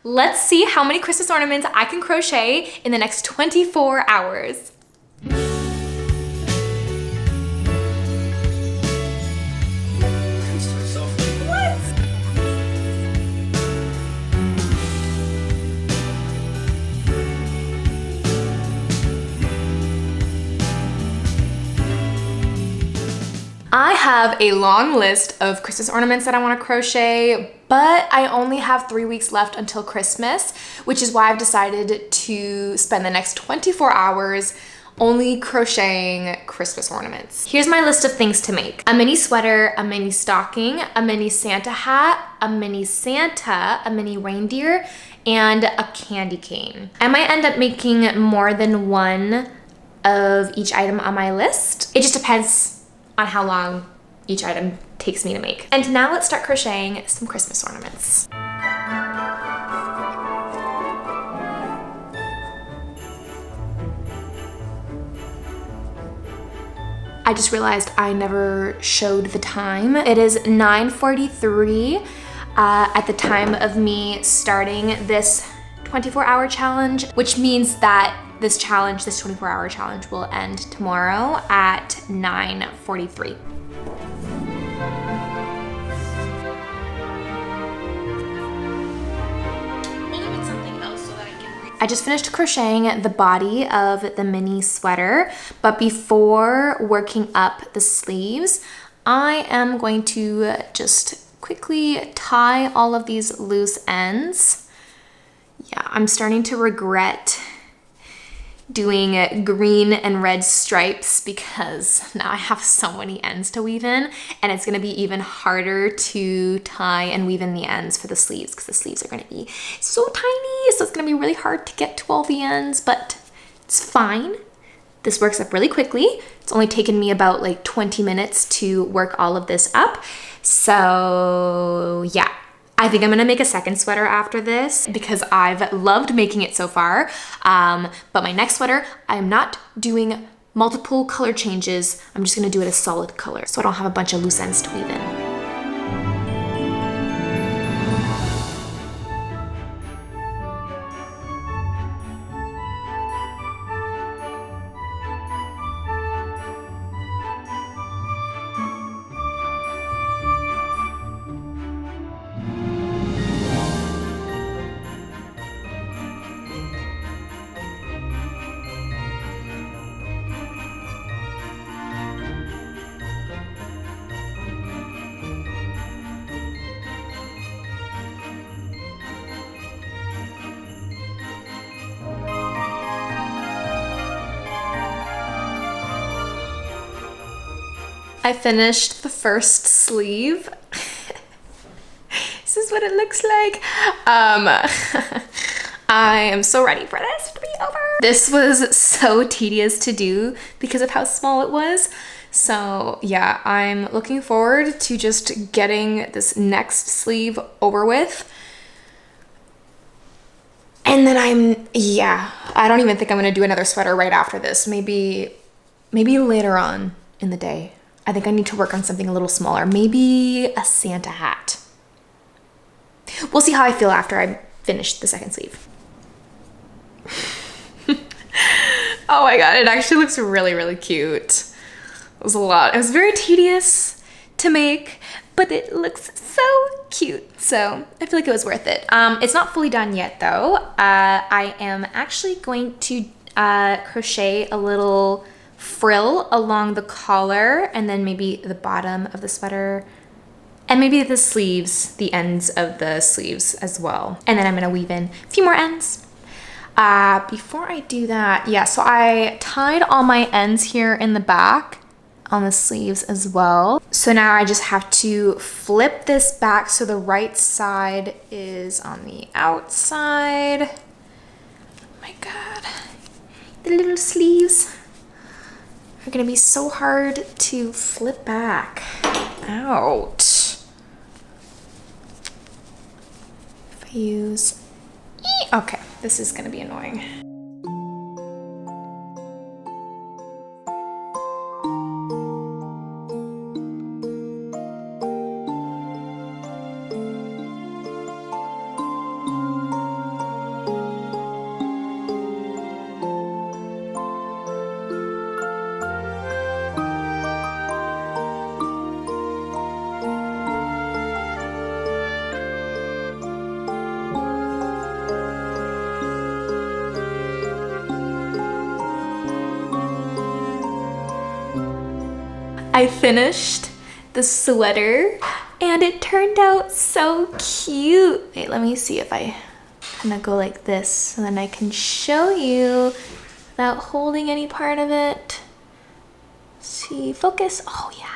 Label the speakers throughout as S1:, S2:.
S1: Let's see how many Christmas ornaments I can crochet in the next 24 hours. I have a long list of Christmas ornaments that I want to crochet, but I only have 3 weeks left until Christmas, which is why I've decided to spend the next 24 hours only crocheting Christmas ornaments. Here's my list of things to make: a mini sweater, a mini stocking, a mini Santa hat, a mini Santa, a mini reindeer, and a candy cane. I might end up making more than one of each item on my list. It just depends on how long each item takes me to make. And now let's start crocheting some Christmas ornaments. I just realized I never showed the time. It is 9:43 at the time of me starting this 24-hour challenge, which means that this 24-hour challenge will end tomorrow at 9:43. I just finished crocheting the body of the mini sweater, but before working up the sleeves, I am going to just quickly tie all of these loose ends. Yeah, I'm starting to regret doing green and red stripes because now I have so many ends to weave in, and it's gonna be even harder to tie and weave in the ends for the sleeves because the sleeves are gonna be so tiny, so it's gonna be really hard to get to all the ends, but it's fine. This works up really quickly. It's only taken me about like 20 minutes to work all of this up. So yeah, I think I'm gonna make a second sweater after this because I've loved making it so far. But my next sweater, I'm not doing multiple color changes. I'm just gonna do it a solid color so I don't have a bunch of loose ends to weave in. I finished the first sleeve. This is what it looks like. I am so ready for this to be over. This was so tedious to do because of how small it was. So yeah, I'm looking forward to just getting this next sleeve over with. And then I don't even think I'm gonna do another sweater right after this. Maybe later on in the day. I think I need to work on something a little smaller. Maybe a Santa hat. We'll see how I feel after I finish the second sleeve. Oh my god, it actually looks really, really cute. It was a lot. It was very tedious to make, but it looks so cute. So I feel like it was worth it. It's not fully done yet though. I am actually going to crochet a little frill along the collar and then maybe the bottom of the sweater and maybe the sleeves, the ends of the sleeves as well. And then I'm gonna weave in a few more ends. Before I do that, yeah, so I tied all my ends here in the back on the sleeves as well. So now I just have to flip this back so the right side is on the outside. Oh my god, the little sleeves are gonna be so hard to flip back. Ouch. If I use, okay, this is gonna be annoying. I finished the sweater and it turned out so cute. Wait, let me see if I kind of go like this so then I can show you without holding any part of it. See, focus. Oh yeah.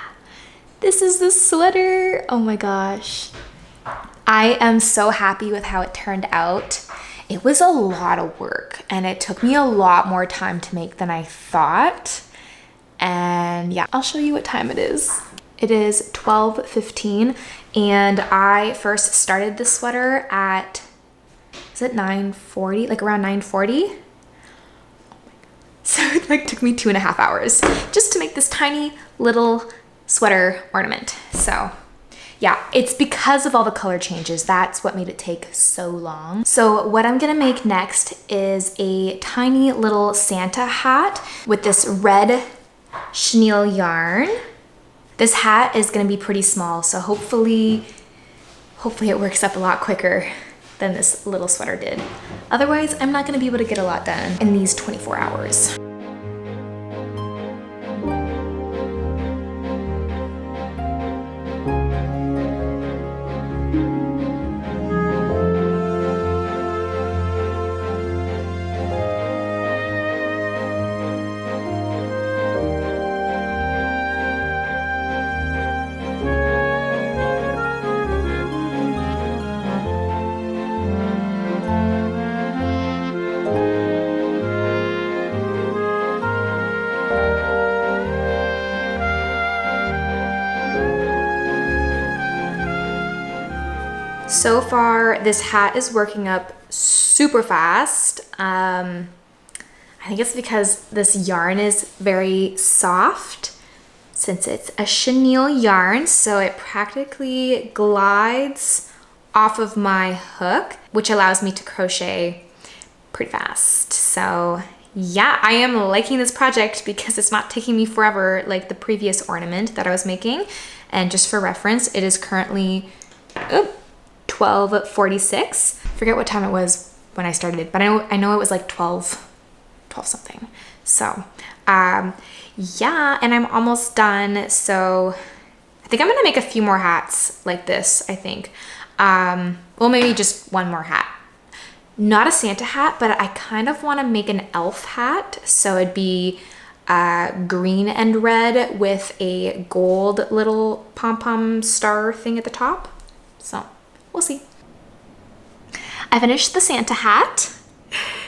S1: This is the sweater. Oh my gosh. I am so happy with how it turned out. It was a lot of work and it took me a lot more time to make than I thought. And yeah, I'll show you what time it is. It is 12:15 and I first started the sweater at, is it 9:40? Like around 9:40? So it like took me 2.5 hours just to make this tiny little sweater ornament. So yeah, it's because of all the color changes. That's what made it take so long. So what I'm gonna make next is a tiny little Santa hat with this red chenille yarn. This hat is gonna be pretty small, so hopefully it works up a lot quicker than this little sweater did. Otherwise, I'm not gonna be able to get a lot done in these 24 hours. So far, this hat is working up super fast. I think it's because this yarn is very soft since it's a chenille yarn, so it practically glides off of my hook, which allows me to crochet pretty fast. So yeah, I am liking this project because it's not taking me forever like the previous ornament that I was making. And just for reference, it is currently 12:46. Forget what time it was when I started it, but I know it was like 12 something. So yeah, and I'm almost done. So I think I'm gonna make a few more hats like this, I think. Well, maybe just one more hat. Not a Santa hat, but I kind of want to make an elf hat. So it'd be green and red with a gold little pom-pom star thing at the top. So we'll see. I finished the Santa hat.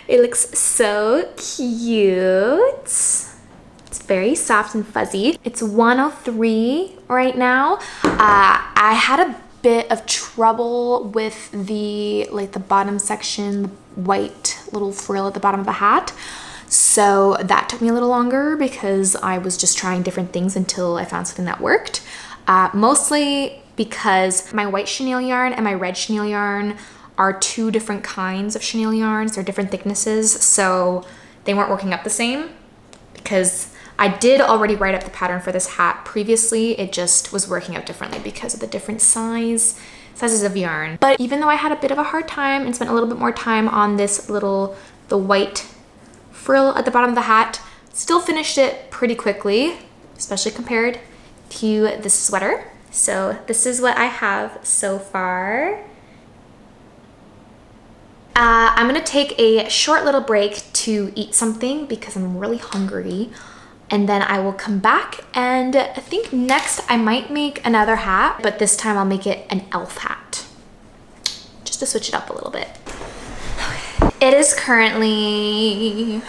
S1: It looks so cute. It's very soft and fuzzy. It's 103 right now. I had a bit of trouble with the bottom section, the white little frill at the bottom of the hat. So that took me a little longer because I was just trying different things until I found something that worked. Mostly because my white chenille yarn and my red chenille yarn are two different kinds of chenille yarns. They're different thicknesses, so they weren't working up the same because I did already write up the pattern for this hat previously. It just was working out differently because of the different sizes of yarn. But even though I had a bit of a hard time and spent a little bit more time on this the white frill at the bottom of the hat, still finished it pretty quickly, especially compared to this sweater. So this is what I have so far. I'm gonna take a short little break to eat something because I'm really hungry. And then I will come back, and I think next I might make another hat, but this time I'll make it an elf hat, just to switch it up a little bit. It is currently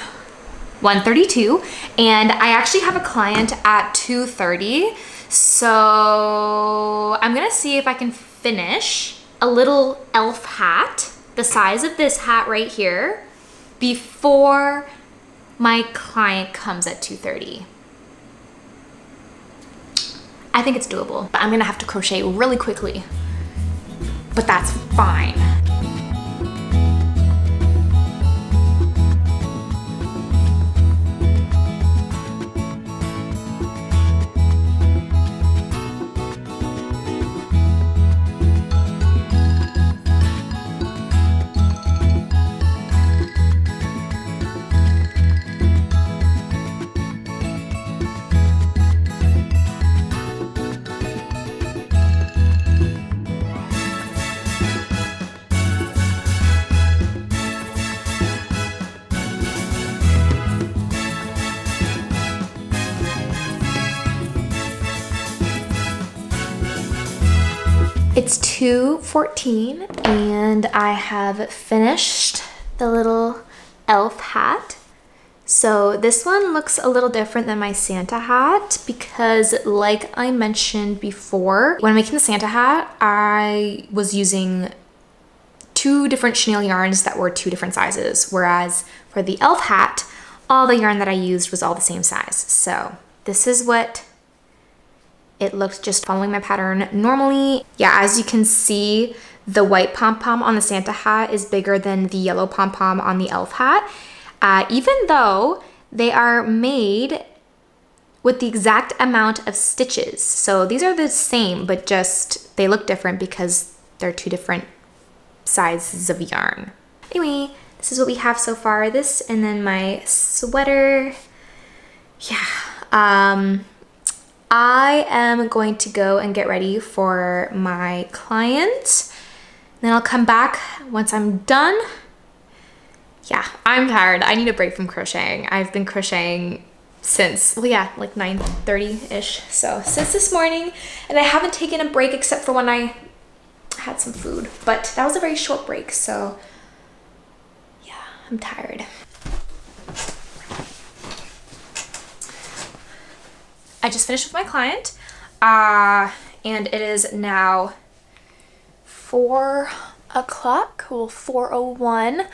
S1: 1:32, and I actually have a client at 2:30, so I'm gonna see if I can finish a little elf hat the size of this hat right here before my client comes at 2:30. I think it's doable, but I'm gonna have to crochet really quickly, but that's fine. 2:14 and I have finished the little elf hat. So this one looks a little different than my Santa hat because, like I mentioned before, when making the Santa hat, I was using 2 different chenille yarns that were 2 different sizes, whereas for the elf hat, all the yarn that I used was all the same size. So this is what it looked just following my pattern normally. Yeah, as you can see, the white pom-pom on the Santa hat is bigger than the yellow pom-pom on the elf hat. Even though they are made with the exact amount of stitches. So these are the same, but just they look different because they're 2 different sizes of yarn. Anyway, this is what we have so far. This and then my sweater. Yeah. I am going to go and get ready for my client. Then I'll come back once I'm done. Yeah, I'm tired. I need a break from crocheting. I've been crocheting since, well, yeah, like 9:30-ish. So since this morning, and I haven't taken a break except for when I had some food, but that was a very short break. So yeah, I'm tired. I just finished with my client, and it is now 4 o'clock, well, 4:01.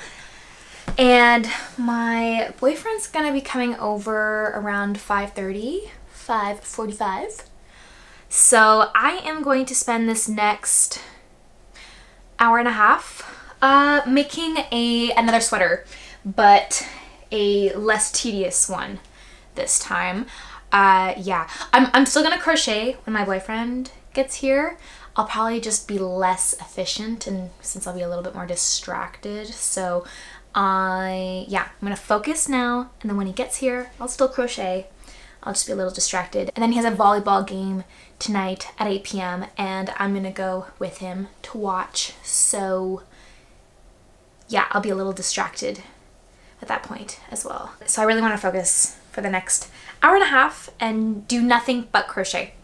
S1: And my boyfriend's gonna be coming over around 5:30, 5:45. So I am going to spend this next hour and a half making another sweater, but a less tedious one this time. Yeah, I'm still gonna crochet when my boyfriend gets here. I'll probably just be less efficient, and since I'll be a little bit more distracted. So yeah, I'm gonna focus now, and then when he gets here, I'll still crochet. I'll just be a little distracted. And then he has a volleyball game tonight at 8 p.m. and I'm gonna go with him to watch. So yeah, I'll be a little distracted at that point as well. So I really wanna focus for the next hour and a half and do nothing but crochet.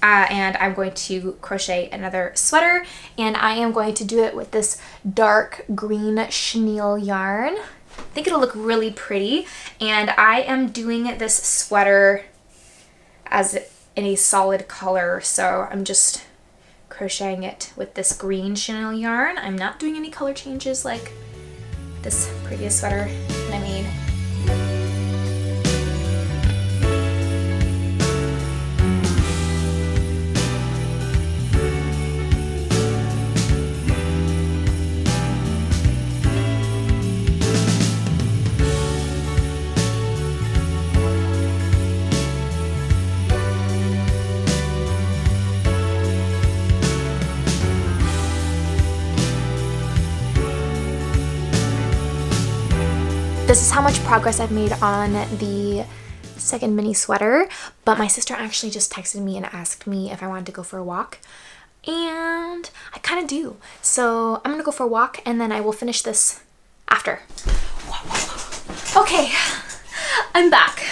S1: And I'm going to crochet another sweater, and I am going to do it with this dark green chenille yarn. I think it'll look really pretty, and I am doing this sweater as in a solid color, so I'm just crocheting it with this green chenille yarn. I'm not doing any color changes like this previous sweater that I made. This is how much progress I've made on the second mini sweater, but my sister actually just texted me and asked me if I wanted to go for a walk, and I kind of do. So I'm gonna go for a walk and then I will finish this after. Okay, I'm back.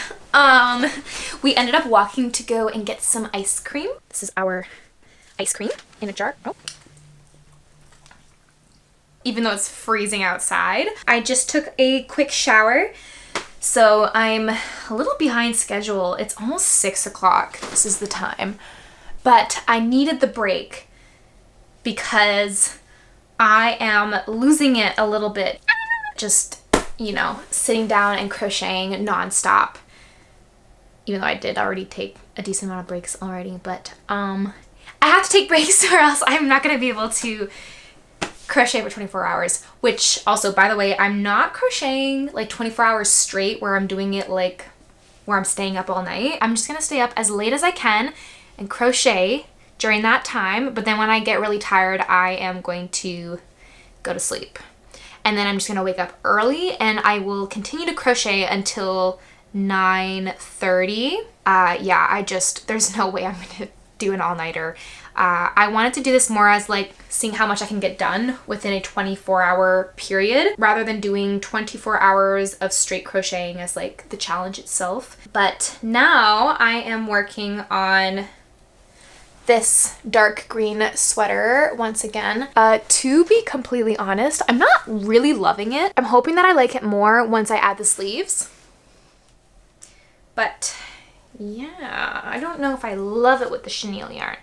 S1: We ended up walking to go and get some ice cream. This is our ice cream in a jar. Oh. Even though it's freezing outside. I just took a quick shower, so I'm a little behind schedule. It's almost 6 o'clock. This is the time. But I needed the break because I am losing it a little bit. Just, you know, sitting down and crocheting nonstop. Even though I did already take a decent amount of breaks already, but I have to take breaks or else I'm not gonna be able to crochet for 24 hours, which also, by the way, I'm not crocheting like 24 hours straight where I'm doing it like where I'm staying up all night. I'm just gonna stay up as late as I can and crochet during that time, but then when I get really tired, I am going to go to sleep. And then I'm just gonna wake up early and I will continue to crochet until 9:30. Yeah, there's no way I'm gonna do an all-nighter. I wanted to do this more as like seeing how much I can get done within a 24-hour period rather than doing 24 hours of straight crocheting as like the challenge itself. But now I am working on this dark green sweater once again. To be completely honest, I'm not really loving it. I'm hoping that I like it more once I add the sleeves. But yeah, I don't know if I love it with the chenille yarn.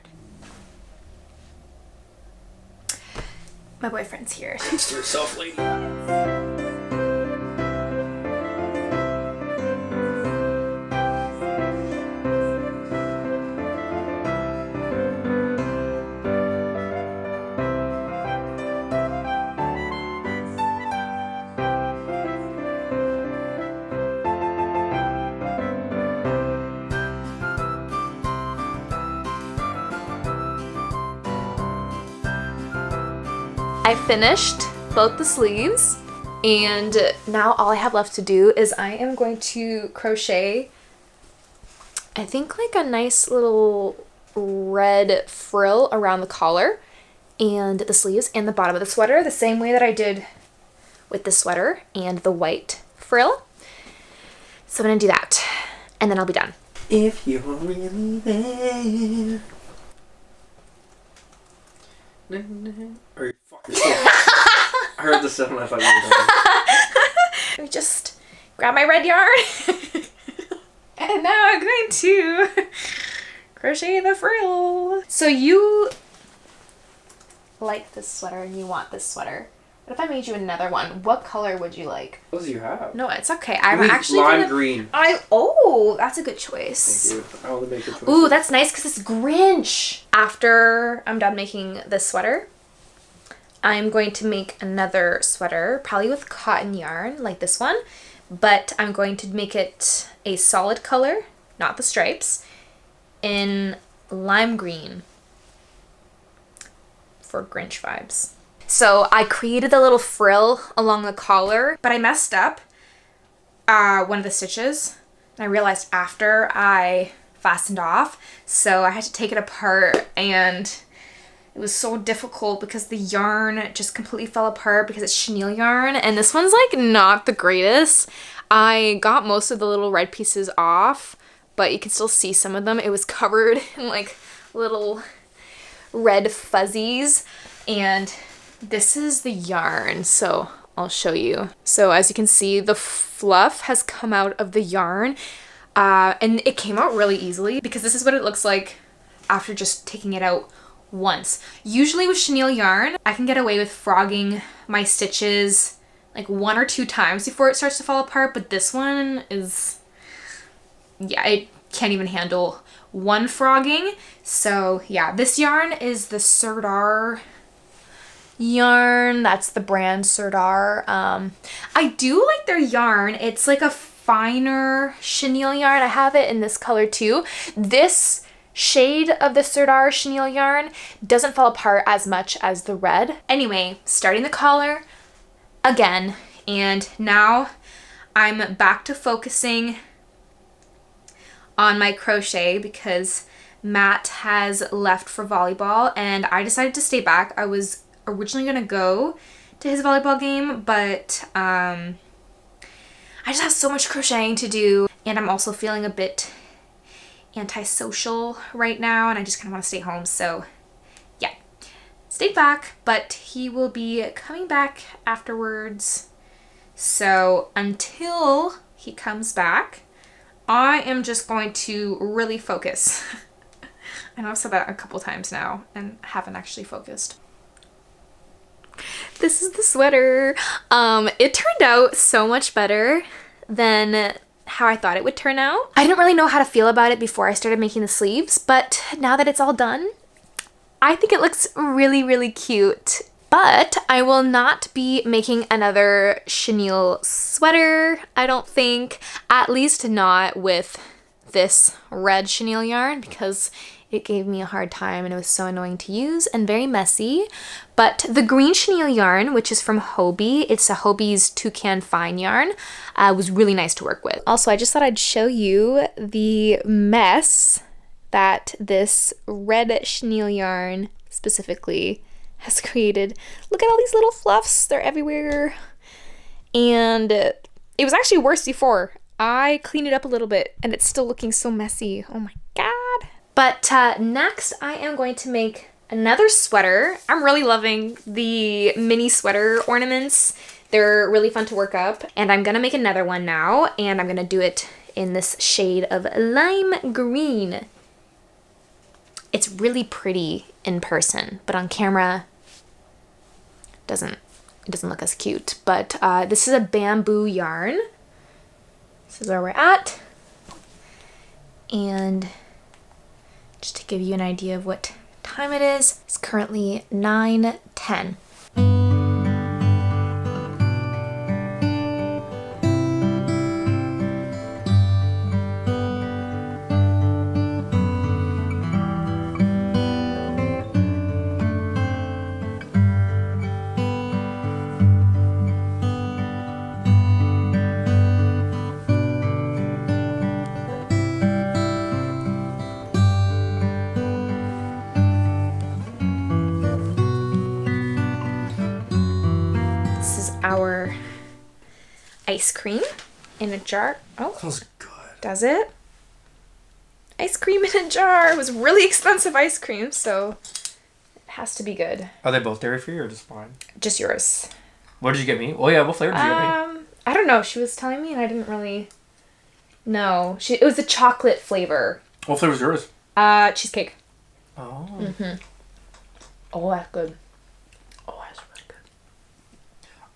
S1: My boyfriend's here.
S2: Thanks to yourself, lady.
S1: I finished both the sleeves, and now all I have left to do is I am going to crochet, I think, like a nice little red frill around the collar and the sleeves and the bottom of the sweater, the same way that I did with the sweater and the white frill. So I'm gonna do that, and then I'll be done.
S2: If you're really there. Or you fuck yourself. I heard the sound and I thought you were done.
S1: Let me just grab my red yarn. And now I'm going to crochet the frill. So you like this sweater and you want this sweater. What if I made you another one? What color would you like?
S2: Those you have.
S1: No, it's okay. I'm
S2: Give me
S1: actually
S2: lime green.
S1: Oh, that's a good choice.
S2: Thank you. I only make it.
S1: Ooh, that's nice because it's Grinch. After I'm done making this sweater, I'm going to make another sweater, probably with cotton yarn like this one, but I'm going to make it a solid color, not the stripes, in lime green for Grinch vibes. So I created a little frill along the collar, but I messed up one of the stitches. I realized after I fastened off, so I had to take it apart, and it was so difficult because the yarn just completely fell apart because it's chenille yarn, and this one's like not the greatest. I got most of the little red pieces off, but you can still see some of them. It was covered in like little red fuzzies, and this is the yarn, so I'll show you. So as you can see, the fluff has come out of the yarn, and it came out really easily because this is what it looks like after just taking it out once. Usually with chenille yarn, I can get away with frogging my stitches like 1 or 2 times before it starts to fall apart, but this one is, yeah, it can't even handle 1 frogging. So yeah, this yarn is the Sirdar yarn. That's the brand Sirdar. I do like their yarn. It's like a finer chenille yarn. I have it in this color too. This shade of the Sirdar chenille yarn doesn't fall apart as much as the red. Anyway, starting the collar again, and now I'm back to focusing on my crochet because Matt has left for volleyball and I decided to stay back. I was originally gonna go to his volleyball game, but I just have so much crocheting to do, and I'm also feeling a bit antisocial right now, and I just kind of want to stay home. So yeah, stayed back, but he will be coming back afterwards. So until he comes back, I am just going to really focus. I know I've said that a couple times now and haven't actually focused. This is the sweater. It turned out so much better than how I thought it would turn out. I didn't really know how to feel about it before I started making the sleeves, but now that it's all done, I think it looks really, really cute. But I will not be making another chenille sweater, I don't think. At least not with this red chenille yarn, because it gave me a hard time and it was so annoying to use and very messy. But the green chenille yarn, which is from Hobbii, it's a Hobbie's Toucan Fine yarn, was really nice to work with. Also, I just thought I'd show you the mess that this red chenille yarn specifically has created. Look at all these little fluffs, they're everywhere. And it was actually worse before. I cleaned it up a little bit and it's still looking so messy. Oh my god. But next I am going to make another sweater. I'm really loving the mini sweater ornaments. They're really fun to work up. And I'm gonna make another one now, and I'm gonna do it in this shade of lime green. It's really pretty in person, but on camera, it doesn't look as cute. But this is a bamboo yarn. This is where we're at. And just to give you an idea of what time it is, it's currently 9:10. Our ice cream in a jar. Oh,
S2: smells good.
S1: Does it? Ice cream in a jar. It was really expensive ice cream, so it has to be good.
S2: Are they both dairy-free or just mine?
S1: Just yours.
S2: What did you get me? Oh yeah, what flavor did you get me?
S1: I don't know. She was telling me and I didn't really know. It was a chocolate flavor.
S2: What flavor was yours?
S1: Cheesecake.
S2: Oh.
S1: Mm-hmm. Oh, that's good. Oh, that's really good.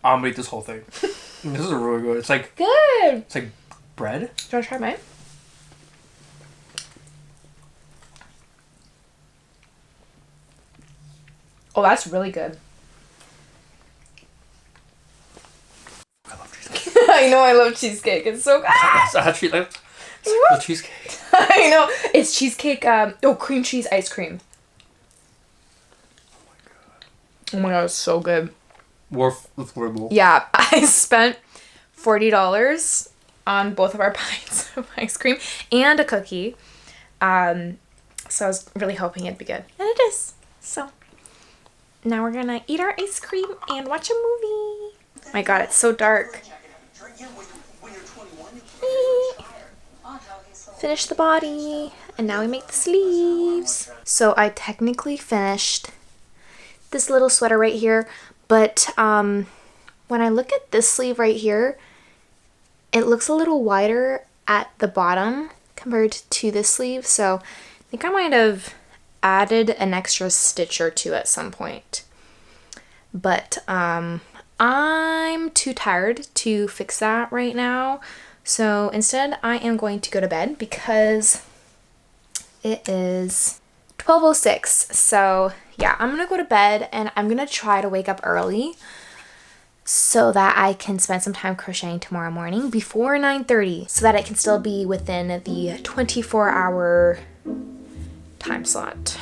S2: I'm gonna eat this whole thing. This is really good. It's like
S1: good.
S2: It's like bread.
S1: Do you want to try mine? Oh, that's really good.
S2: I love cheesecake.
S1: I know I love cheesecake. It's so good.
S2: That's actually like the cheesecake.
S1: I know. It's cheesecake, cream cheese ice cream. Oh my god, it's so good.
S2: Worth the affordable.
S1: Yeah, I spent $40 on both of our pints of ice cream and a cookie. So I was really hoping it'd be good. And it is. So now we're gonna eat our ice cream and watch a movie. Oh my god, it's so dark. Finish the body, and now we make the sleeves. So I technically finished this little sweater right here, but when I look at this sleeve right here, it looks a little wider at the bottom compared to this sleeve, so I think I might have added an extra stitch or two at some point. But I'm too tired to fix that right now, so instead I am going to go to bed because it is 12:06. So yeah, I'm gonna go to bed and I'm gonna try to wake up early so that I can spend some time crocheting tomorrow morning before 9:30 so that it can still be within the 24-hour time slot.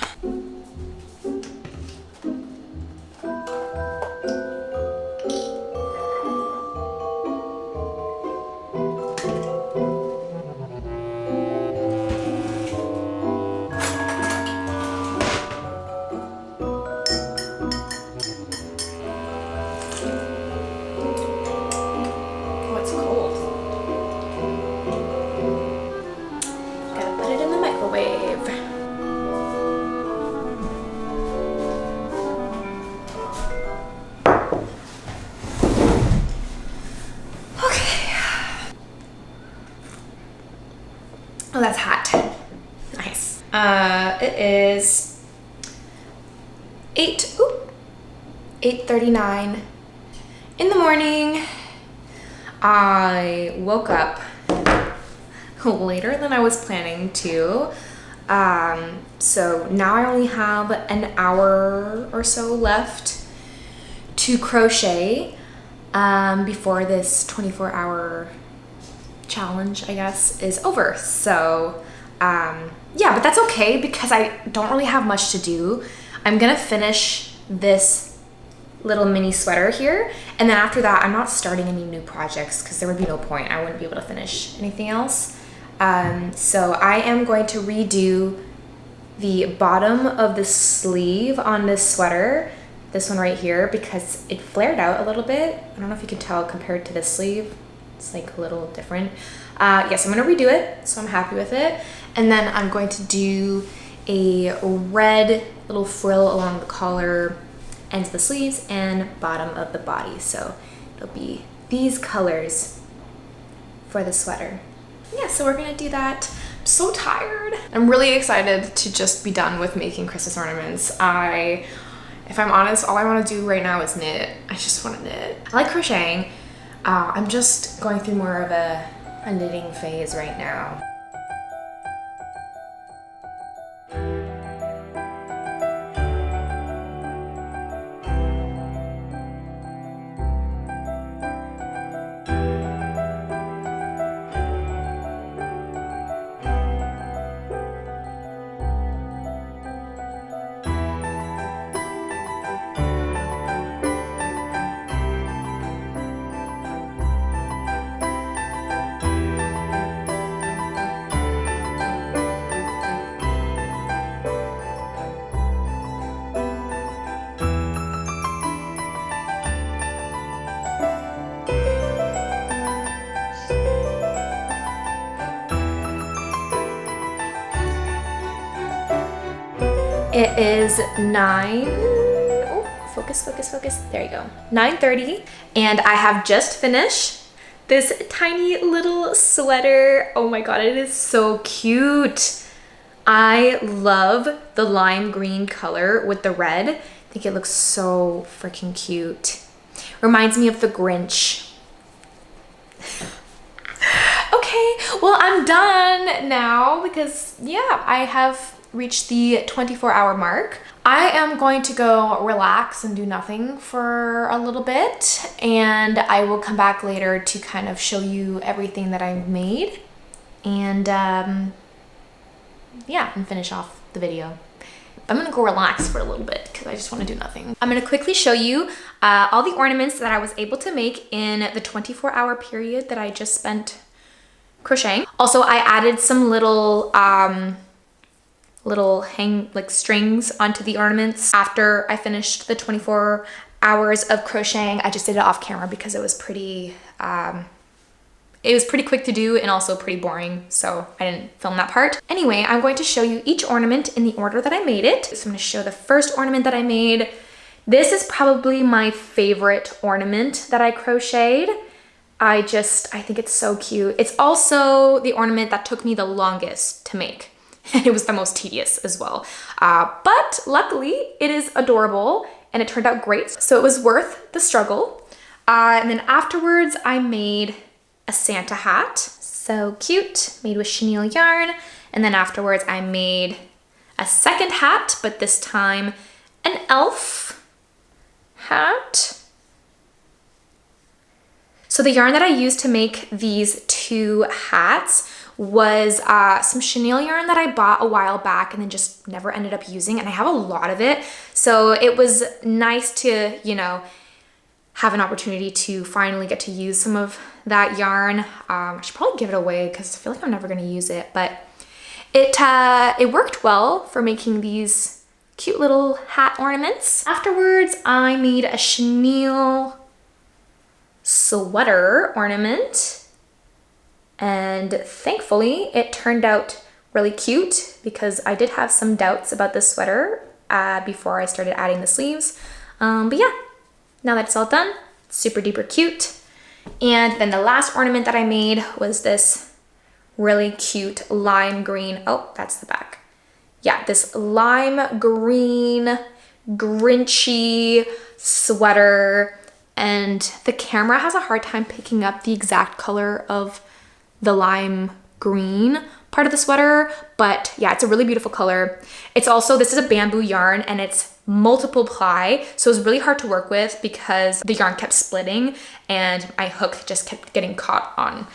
S1: Oh, that's hot. Nice. It is 8:39 in the morning. I woke up later than I was planning to. So now I only have an hour or so left to crochet before this 24-hour challenge, I guess, is over. So yeah, but that's okay because I don't really have much to do. I'm gonna finish this little mini sweater here, and then after that I'm not starting any new projects because there would be no point. I wouldn't be able to finish anything else. So I am going to redo the bottom of the sleeve on this sweater, this one right here, because it flared out a little bit. I don't know if you can tell compared to this sleeve. It's like a little different. Yes, I'm gonna redo it, so I'm happy with it. And then I'm going to do a red little frill along the collar, ends of the sleeves, and bottom of the body. So it'll be these colors for the sweater. Yeah, so we're gonna do that. I'm so tired. I'm really excited to just be done with making Christmas ornaments. If I'm honest, all I want to do right now is knit. I just want to knit. I like crocheting. I'm just going through more of a knitting phase right now. It is 9, oh, focus, there you go, 9:30, and I have just finished this tiny little sweater. Oh my god, it is so cute. I love the lime green color with the red. I think it looks so freaking cute. Reminds me of the Grinch. Okay, well, I'm done now because, yeah, I have reached the 24-hour mark. I am going to go relax and do nothing for a little bit, and I will come back later to kind of show you everything that I made and yeah, and finish off the video. I'm gonna go relax for a little bit because I just want to do nothing. I'm gonna quickly show you all the ornaments that I was able to make in the 24-hour period that I just spent crocheting. Also, I added some little strings onto the ornaments after I finished the 24 hours of crocheting. I just did it off camera because it was pretty quick to do and also pretty boring, so I didn't film that part. Anyway, I'm going to show you each ornament in the order that I made it. So I'm going to show the first ornament that I made. This is probably my favorite ornament that I crocheted. I think it's so cute. It's also the ornament that took me the longest to make. And it was the most tedious as well. But luckily, it is adorable and it turned out great. So it was worth the struggle. And then afterwards, I made a Santa hat. So cute, made with chenille yarn. And then afterwards, I made a second hat, but this time an elf hat. So the yarn that I used to make these two hats was some chenille yarn that I bought a while back and then just never ended up using, and I have a lot of it. So it was nice to, you know, have an opportunity to finally get to use some of that yarn. I should probably give it away because I feel like I'm never gonna use it, but it worked well for making these cute little hat ornaments. Afterwards, I made a chenille sweater ornament. And thankfully, it turned out really cute because I did have some doubts about this sweater before I started adding the sleeves. But yeah, now that it's all done, it's super duper cute. And then the last ornament that I made was this really cute lime green. Oh, that's the back. Yeah, this lime green, Grinchy sweater. And the camera has a hard time picking up the exact color of the lime green part of the sweater, but yeah, it's a really beautiful color. It's also, this is a bamboo yarn and it's multiple ply, so it was really hard to work with because the yarn kept splitting and my hook just kept getting caught on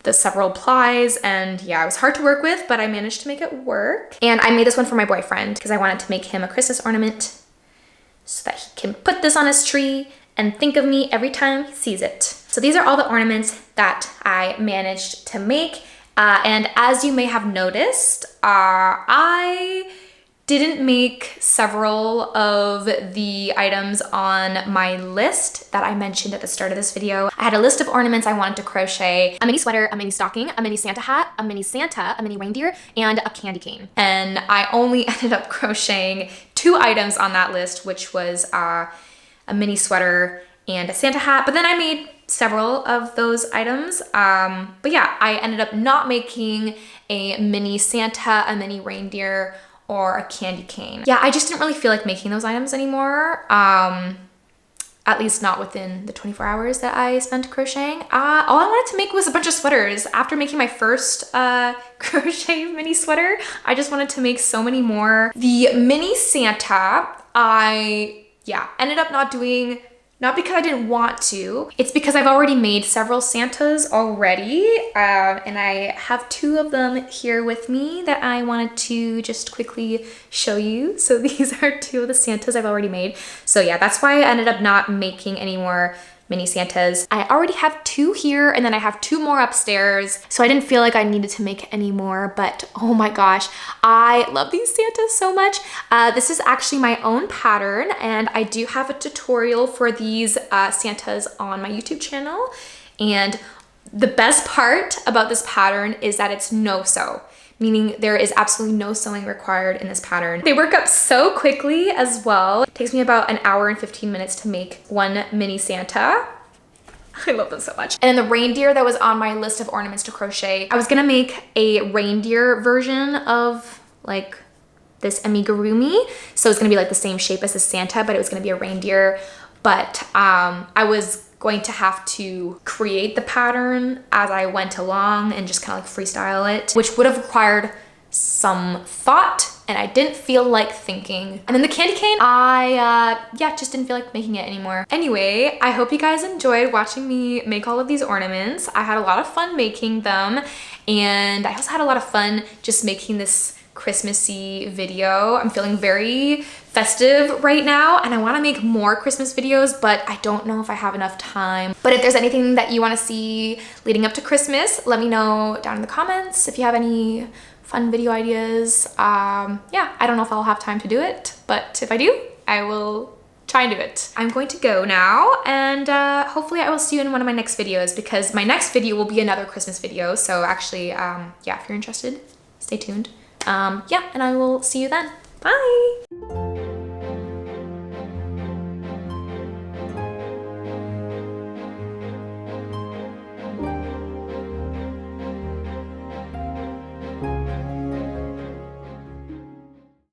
S1: the several plies, and yeah, it was hard to work with, but I managed to make it work. And I made this one for my boyfriend because I wanted to make him a Christmas ornament so that he can put this on his tree and think of me every time he sees it. So these are all the ornaments that I managed to make. And as you may have noticed, I didn't make several of the items on my list that I mentioned at the start of this video. I had a list of ornaments I wanted to crochet: a mini sweater, a mini stocking, a mini Santa hat, a mini Santa, a mini reindeer, and a candy cane. And I only ended up crocheting 2 items on that list, which was a mini sweater and a Santa hat, but then I made several of those items. But yeah, I ended up not making a mini Santa, a mini reindeer, or a candy cane. Yeah, I just didn't really feel like making those items anymore. At least not within the 24 hours that I spent crocheting. All I wanted to make was a bunch of sweaters. After making my first crochet mini sweater, I just wanted to make so many more. The mini Santa, I ended up not doing, not because I didn't want to, it's because I've already made several Santas already, and I have 2 of them here with me that I wanted to just quickly show you. So these are 2 of the Santas I've already made. So yeah, that's why I ended up not making any more mini Santas. I already have 2 here, and then I have 2 more upstairs, so I didn't feel like I needed to make any more, but oh my gosh, I love these Santas so much. This is actually my own pattern, and I do have a tutorial for these Santas on my YouTube channel, and the best part about this pattern is that it's no-sew, meaning there is absolutely no sewing required in this pattern. They work up so quickly as well. It takes me about an hour and 15 minutes to make 1 mini Santa. I love them so much. And then the reindeer that was on my list of ornaments to crochet, I was gonna make a reindeer version of like this amigurumi. So it's gonna be like the same shape as the Santa, but it was gonna be a reindeer. But I was going to have to create the pattern as I went along and just kind of like freestyle it, which would have required some thought, and I didn't feel like thinking. And then the candy cane, I just didn't feel like making it anymore. Anyway, I hope you guys enjoyed watching me make all of these ornaments. I had a lot of fun making them, and I also had a lot of fun just making this Christmassy video. I'm feeling very festive right now, and I want to make more Christmas videos, but I don't know if I have enough time. But if there's anything that you want to see leading up to Christmas, let me know down in the comments if you have any fun video ideas. Yeah, I don't know if I'll have time to do it, but if I do, I will try and do it. I'm going to go now, and hopefully I will see you in one of my next videos, because my next video will be another Christmas video. So actually, yeah, if you're interested, stay tuned. Yeah, and I will see you then. Bye!